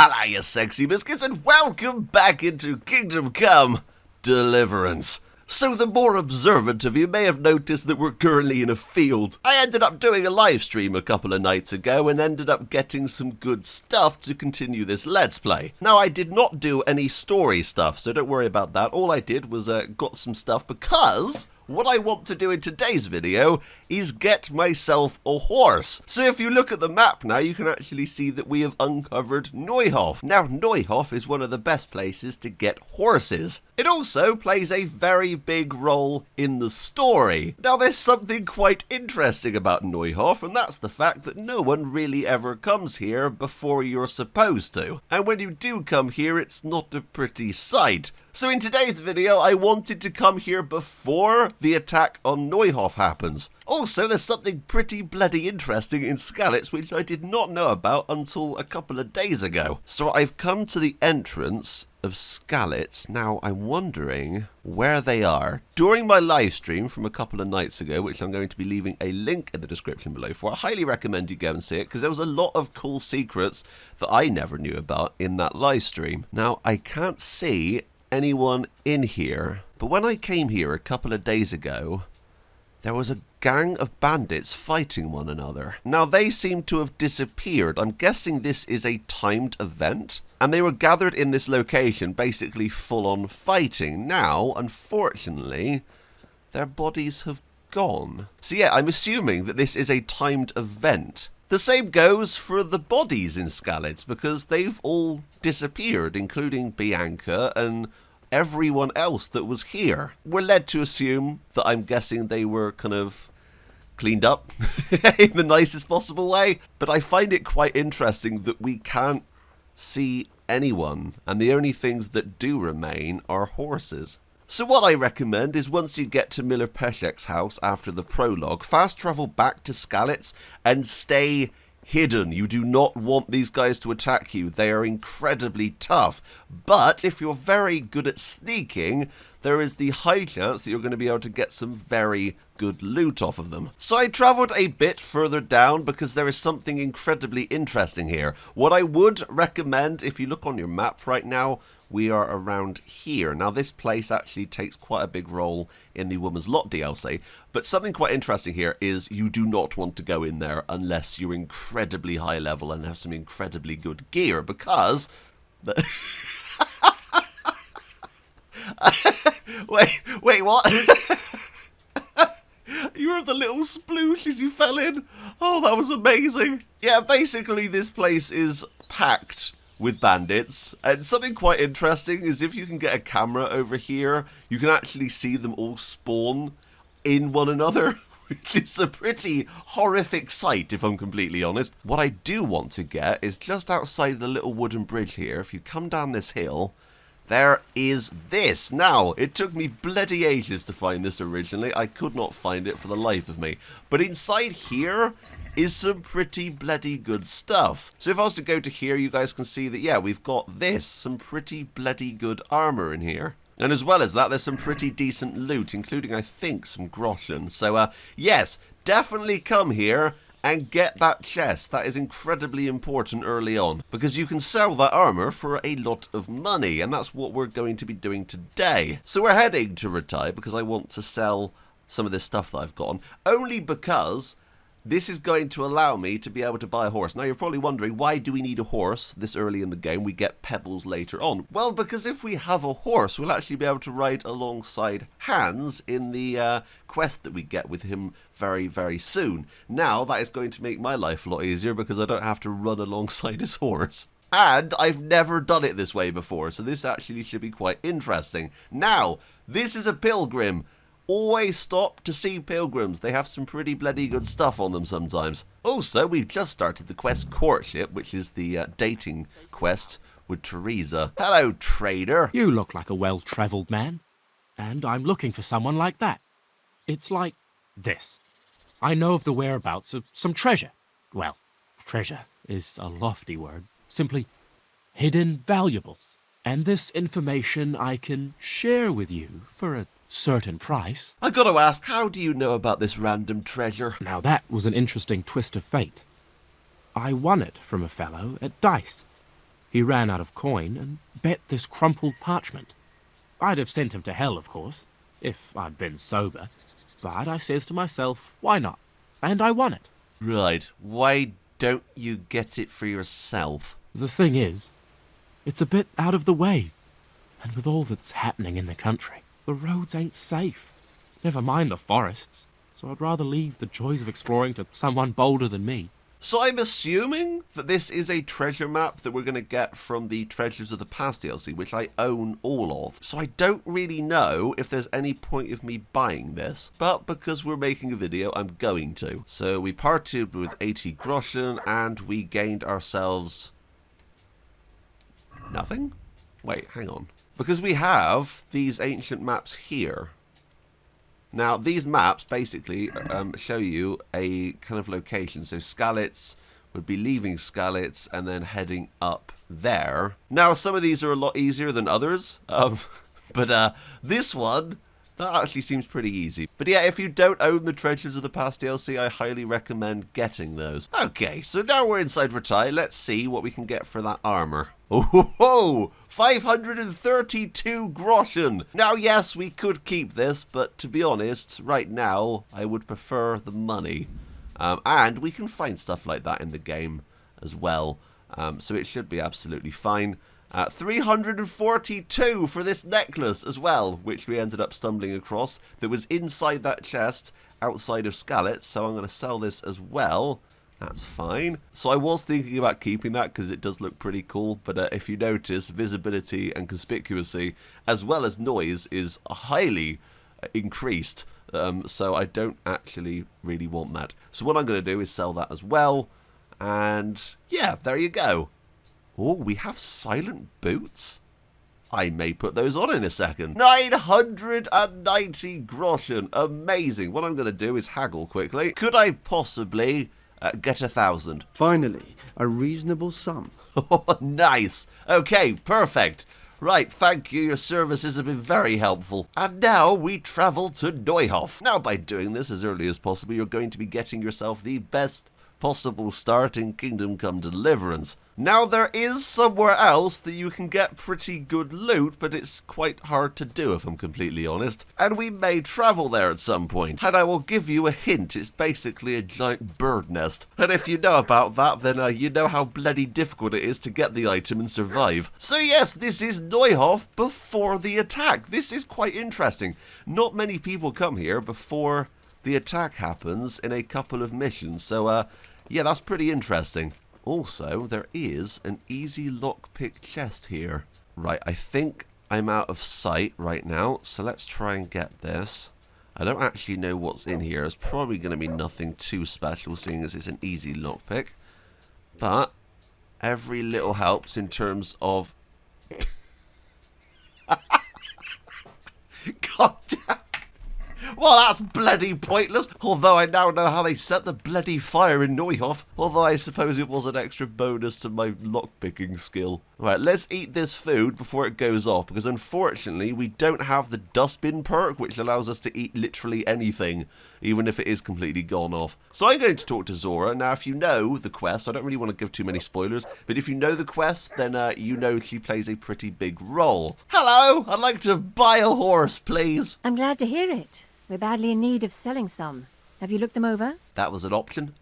Hello, you sexy biscuits, and welcome back into Kingdom Come Deliverance. So the more observant of you may have noticed that we're currently in a field. I ended up doing a live stream a couple of nights ago and ended up getting some good stuff to continue this Let's Play. Now, I did not do any story stuff, so don't worry about that. All I did was got some stuff because what I want to do in today's video is get myself a horse. So if you look at the map now, you can actually see that we have uncovered Neuhof. Now, Neuhof is one of the best places to get horses. It also plays a very big role in the story. Now, there's something quite interesting about Neuhof, and that's the fact that no one really ever comes here before you're supposed to. And when you do come here, it's not a pretty sight. So in today's video, I wanted to come here before the attack on Neuhof happens. Also, there's something pretty bloody interesting in Skalitz which I did not know about until a couple of days ago. So I've come to the entrance of Skalitz. Now I'm wondering where they are. During my live stream from a couple of nights ago, which I'm going to be leaving a link in the description below for, I highly recommend you go and see it because there was a lot of cool secrets that I never knew about in that live stream. Now I can't see anyone in here, but when I came here a couple of days ago, there was a gang of bandits fighting one another. Now they seem to have disappeared. I'm guessing this is a timed event, and they were gathered in this location basically full on fighting. Now, unfortunately, their bodies have gone. So yeah, I'm assuming that this is a timed event. The same goes for the bodies in Skalitz, because they've all disappeared, including Bianca and everyone else that was here. We're led to assume that I'm guessing they were kind of cleaned up in the nicest possible way. But I find it quite interesting that we can't see anyone, and the only things that do remain are horses. So what I recommend is once you get to Miller Peshek's house after the prologue, fast travel back to Skalitz and stay hidden. You do not want these guys to attack you. They are incredibly tough. But if you're very good at sneaking, there is the high chance that you're going to be able to get some very good loot off of them. So I travelled a bit further down because there is something incredibly interesting here. What I would recommend, if you look on your map right now, we are around here. Now this place actually takes quite a big role in the Woman's Lot DLC, but something quite interesting here is you do not want to go in there unless you're incredibly high level and have some incredibly good gear, because wait, what? You were the little sploosh as you fell in. Oh, that was amazing. Yeah, basically this place is packed with bandits, and something quite interesting is if you can get a camera over here, you can actually see them all spawn in one another, which is a pretty horrific sight, if I'm completely honest. What I do want to get is just outside the little wooden bridge here. If you come down this hill, there is this. Now, it took me bloody ages to find this originally. I could not find it for the life of me. But inside here is some pretty bloody good stuff. So if I was to go to here, you guys can see that, yeah, we've got this, some pretty bloody good armor in here. And as well as that, there's some pretty decent loot, including, I think, some groschen. So, yes, definitely come here and get that chest. That is incredibly important early on, because you can sell that armor for a lot of money, and that's what we're going to be doing today. So we're heading to Retire because I want to sell some of this stuff that I've gotten, only because this is going to allow me to be able to buy a horse. Now you're probably wondering, why do we need a horse this early in the game? We get pebbles later on. Well, because if we have a horse, we'll actually be able to ride alongside Hans in the quest that we get with him very, very soon. Now that is going to make my life a lot easier because I don't have to run alongside his horse. And I've never done it this way before, so this actually should be quite interesting. Now, this is a pilgrim. Always stop to see pilgrims. They have some pretty bloody good stuff on them sometimes. Also, we've just started the quest Courtship, which is the dating quest with Teresa. Hello, trader. You look like a well-travelled man, and I'm looking for someone like that. It's like this. I know of the whereabouts of some treasure. Well, treasure is a lofty word. Simply hidden valuables. And this information I can share with you for a certain price. I gotta ask, how do you know about this random treasure? Now that was an interesting twist of fate. I won it from a fellow at dice. He ran out of coin and bet this crumpled parchment. I'd have sent him to hell, of course, if I'd been sober. But I says to myself, why not? And I won it. Right. Why don't you get it for yourself? The thing is, it's a bit out of the way. And with all that's happening in the country, the roads ain't safe. Never mind the forests. So I'd rather leave the joys of exploring to someone bolder than me. So I'm assuming that this is a treasure map that we're going to get from the Treasures of the Past DLC, which I own all of. So I don't really know if there's any point of me buying this, but because we're making a video, I'm going to. So we parted with 80 groschen and we gained ourselves nothing? Wait, hang on. Because we have these ancient maps here. Now, these maps basically show you a kind of location. So Skalitz would be leaving Skalitz and then heading up there. Now, some of these are a lot easier than others. But this one, that actually seems pretty easy. But yeah, if you don't own the Treasures of the Past DLC, I highly recommend getting those. Okay, so now we're inside Ratai. Let's see what we can get for that armor. Oh ho ho! 532 groschen! Now yes, we could keep this, but to be honest, right now, I would prefer the money. And we can find stuff like that in the game as well. So it should be absolutely fine. 342 for this necklace as well, which we ended up stumbling across. That was inside that chest, outside of Skalitz, so I'm going to sell this as well. That's fine. So I was thinking about keeping that because it does look pretty cool, but if you notice, visibility and conspicuousy, as well as noise, is highly increased. So I don't actually really want that. So what I'm going to do is sell that as well. And yeah, there you go. Oh, we have silent boots? I may put those on in a second. 990 groschen. Amazing. What I'm going to do is haggle quickly. Could I possibly get 1,000? Finally, a reasonable sum. Oh, nice. Okay, perfect. Right, thank you. Your services have been very helpful. And now we travel to Neuhof. Now, by doing this as early as possible, you're going to be getting yourself the best possible start in Kingdom Come Deliverance. Now, there is somewhere else that you can get pretty good loot, but it's quite hard to do if I'm completely honest. And we may travel there at some point. And I will give you a hint, it's basically a giant bird nest. And if you know about that, then you know how bloody difficult it is to get the item and survive. So yes, this is Neuhof before the attack. This is quite interesting. Not many people come here before the attack happens in a couple of missions. So yeah, that's pretty interesting. Also, there is an easy lockpick chest here. Right, I think I'm out of sight right now, so let's try and get this. I don't actually know what's in here. It's probably going to be nothing too special, seeing as it's an easy lockpick. But every little helps in terms of... God damn. Well, that's bloody pointless, although I now know how they set the bloody fire in Neuhof, although I suppose it was an extra bonus to my lockpicking skill. Right, let's eat this food before it goes off, because unfortunately we don't have the dustbin perk, which allows us to eat literally anything, even if it is completely gone off. So I'm going to talk to Zora. Now, if you know the quest, I don't really want to give too many spoilers, but if you know the quest, then you know she plays a pretty big role. Hello, I'd like to buy a horse, please. I'm glad to hear it. We're badly in need of selling some. Have you looked them over? That was an option.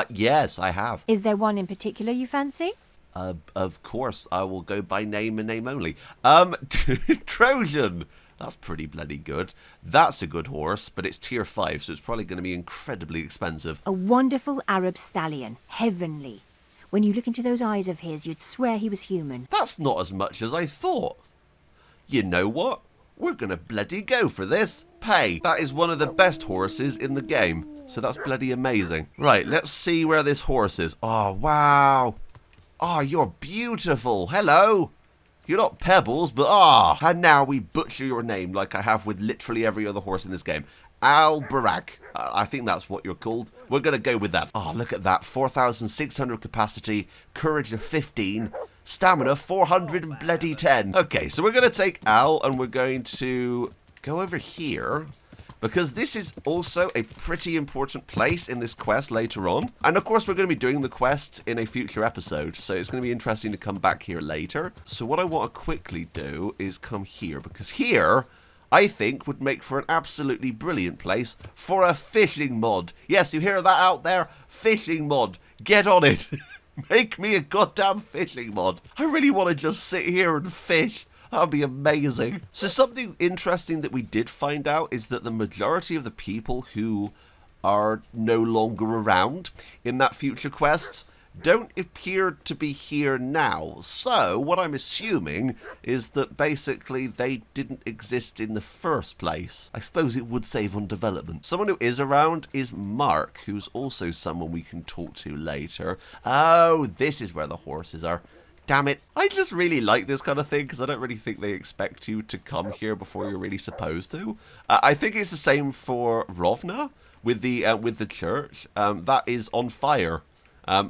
Yes, I have. Is there one in particular you fancy? Of course, I will go by name and name only. Trojan! That's pretty bloody good. That's a good horse, but it's tier 5, so it's probably going to be incredibly expensive. A wonderful Arab stallion. Heavenly. When you look into those eyes of his, you'd swear he was human. That's not as much as I thought. You know what? We're going to bloody go for this. Pay. That is one of the best horses in the game. So that's bloody amazing. Right, let's see where this horse is. Oh, wow. Oh, you're beautiful. Hello. You're not Pebbles, but and now we butcher your name like I have with literally every other horse in this game. Al-Barak. I think that's what you're called. We're going to go with that. Oh, look at that. 4,600 capacity, courage of 15, stamina 410. Okay, so we're going to take Al and we're going to go over here because this is also a pretty important place in this quest later on. And of course, we're going to be doing the quest in a future episode, so it's going to be interesting to come back here later. So what I want to quickly do is come here, because here, I think, would make for an absolutely brilliant place for a fishing mod. Yes, you hear that out there? Fishing mod. Get on it. Make me a goddamn fishing mod. I really want to just sit here and fish. That would be amazing. So something interesting that we did find out is that the majority of the people who are no longer around in that future quest don't appear to be here now. So what I'm assuming is that basically they didn't exist in the first place. I suppose it would save on development. Someone who is around is Mark, who's also someone we can talk to later. Oh, this is where the horses are. Damn it. I just really like this kind of thing because I don't really think they expect you to come here before you're really supposed to. I think it's the same for Rovna with the church. That is on fire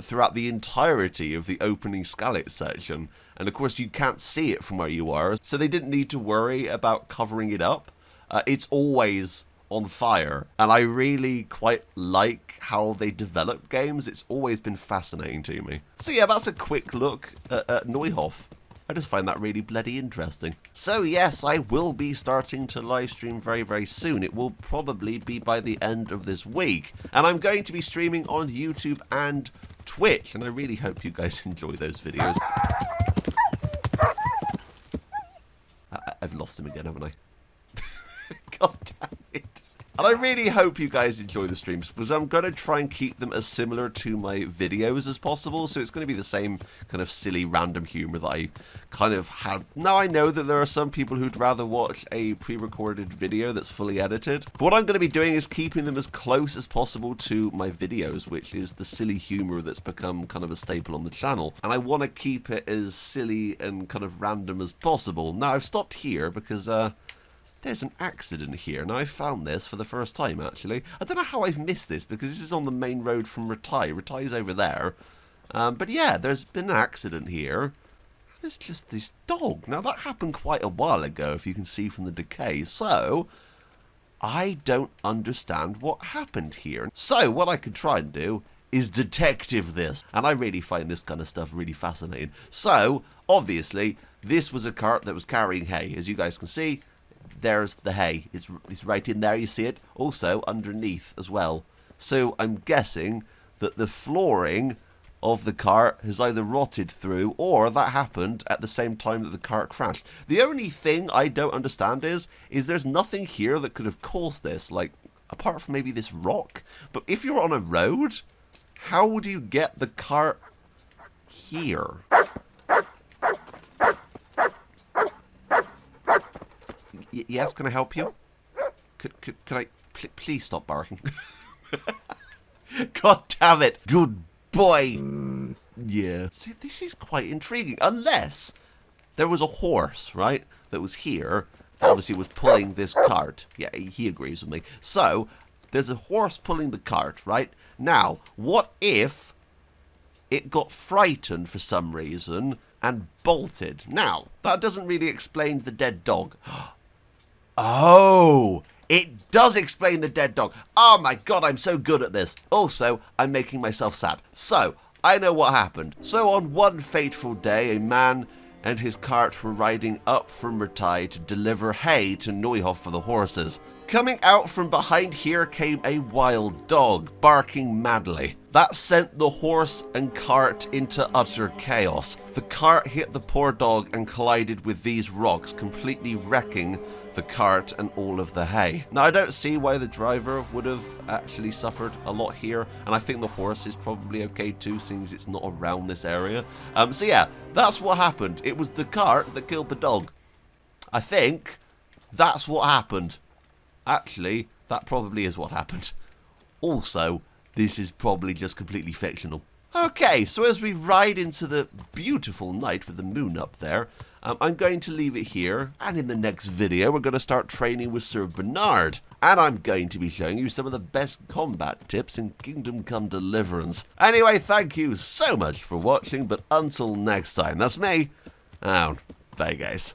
throughout the entirety of the opening Scalit section. And of course you can't see it from where you are, so they didn't need to worry about covering it up. It's always on fire, and I really quite like how they develop games. It's always been fascinating to me. So yeah, that's a quick look at Neuhof. I just find that really bloody interesting. So yes, I will be starting to live stream very, very soon. It will probably be by the end of this week, and I'm going to be streaming on YouTube and Twitch, and I really hope you guys enjoy those videos. I've lost him again, haven't I? God damn it. And I really hope you guys enjoy the streams, because I'm going to try and keep them as similar to my videos as possible. So it's going to be the same kind of silly random humor that I kind of had. Now I know that there are some people who'd rather watch a pre-recorded video that's fully edited. But what I'm going to be doing is keeping them as close as possible to my videos, which is the silly humor that's become kind of a staple on the channel. And I want to keep it as silly and kind of random as possible. Now I've stopped here because there's an accident here. Now, I found this for the first time, actually. I don't know how I've missed this, because this is on the main road from Ratai. Ratai's over there. But yeah, there's been an accident here. There's just this dog. Now, that happened quite a while ago, if you can see from the decay. So, I don't understand what happened here. So, what I could try and do is detective this. And I really find this kind of stuff really fascinating. So, obviously, this was a cart that was carrying hay. As you guys can see, there's the hay. It's right in there, you see it. Also underneath as well. So I'm guessing that the flooring of the cart has either rotted through, or that happened at the same time that the cart crashed. The only thing I don't understand is there's nothing here that could have caused this, like, apart from maybe this rock. But if you're on a road, how would you get the cart here? Yes, can I help you? Can I please stop barking? God damn it! Good boy. Yeah. See, this is quite intriguing. Unless there was a horse, right, that was here. That obviously was pulling this cart. Yeah, he agrees with me. So there's a horse pulling the cart, right? Now, what if it got frightened for some reason and bolted? Now, that doesn't really explain the dead dog. Oh, it does explain the dead dog. Oh my god, I'm so good at this. Also, I'm making myself sad. So, I know what happened. So on one fateful day, a man and his cart were riding up from Ratai to deliver hay to Neuhof for the horses. Coming out from behind here came a wild dog, barking madly. That sent the horse and cart into utter chaos. The cart hit the poor dog and collided with these rocks, completely wrecking the cart and all of the hay. Now, I don't see why the driver would have actually suffered a lot here, and I think the horse is probably okay too, seeing as it's not around this area. So yeah, that's what happened. It was the cart that killed the dog. I think that's what happened. Actually, that probably is what happened. Also, this is probably just completely fictional. Okay, so as we ride into the beautiful night with the moon up there, I'm going to leave it here, and in the next video we're going to start training with Sir Bernard, and I'm going to be showing you some of the best combat tips in Kingdom Come Deliverance. Anyway, thank you so much for watching, but until next time, that's me, out. Bye guys.